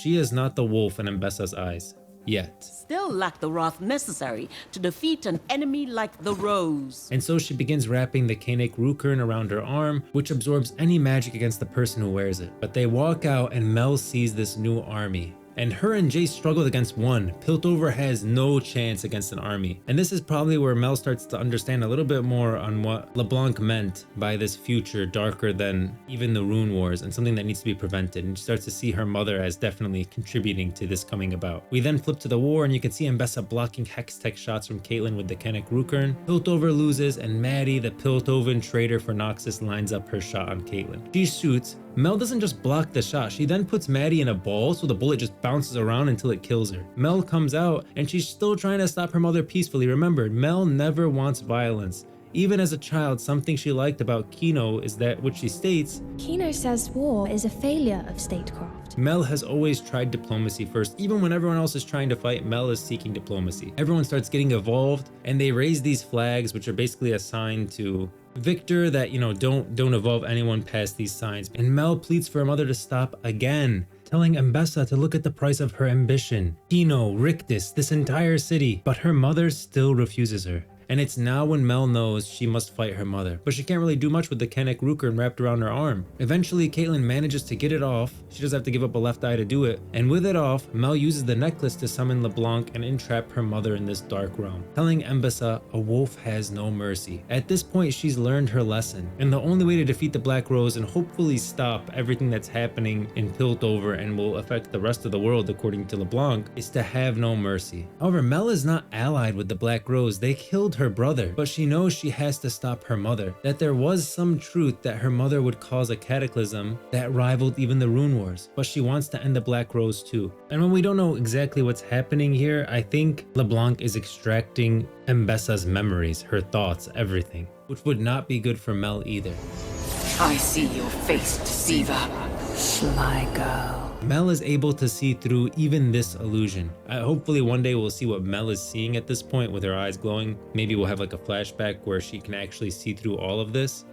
She is not the wolf in Mbesa's eyes. Yet. Still lack the wrath necessary to defeat an enemy like the Rose. And so she begins wrapping the Kanek Rukern around her arm, which absorbs any magic against the person who wears it. But they walk out and Mel sees this new army. And her and Jay struggled against one. Piltover has no chance against an army. And this is probably where Mel starts to understand a little bit more on what LeBlanc meant by this future darker than even the Rune Wars and something that needs to be prevented. And she starts to see her mother as definitely contributing to this coming about. We then flip to the war and you can see Mbessa blocking Hextech shots from Caitlyn with the Kanek Rukern. Piltover loses and Maddie, the Piltovan traitor for Noxus, lines up her shot on Caitlyn. She shoots. Mel doesn't just block the shot, she then puts Maddie in a ball so the bullet just bounces around until it kills her. Mel comes out and she's still trying to stop her mother peacefully. Remember, Mel never wants violence. Even as a child, something she liked about Kino is that, which she states, Kino says war is a failure of statecraft. Mel has always tried diplomacy first. Even when everyone else is trying to fight, Mel is seeking diplomacy. Everyone starts getting involved and they raise these flags, which are basically a sign to Victor that, don't evolve anyone past these signs. And Mel pleads for her mother to stop again, telling Mbessa to look at the price of her ambition. Kino, Rictus, this entire city, but her mother still refuses her. And it's now when Mel knows she must fight her mother, but she can't really do much with the Kanek Rukern wrapped around her arm. Eventually, Caitlyn manages to get it off. She does have to give up a left eye to do it. And with it off, Mel uses the necklace to summon LeBlanc and entrap her mother in this dark realm, telling Mbessa a wolf has no mercy. At this point, she's learned her lesson. And the only way to defeat the Black Rose and hopefully stop everything that's happening in Piltover and will affect the rest of the world, according to LeBlanc, is to have no mercy. However, Mel is not allied with the Black Rose. They killed her brother, but she knows she has to stop her mother, that there was some truth that her mother would cause a cataclysm that rivaled even the Rune Wars, but she wants to end the Black Rose too. And when we don't know exactly what's happening here, I think LeBlanc is extracting Mbessa's memories, her thoughts, everything, which would not be good for Mel either. I see your face, deceiver. Sly girl. Mel is able to see through even this illusion. Hopefully one day we'll see what Mel is seeing at this point with her eyes glowing. Maybe we'll have like a flashback where she can actually see through all of this.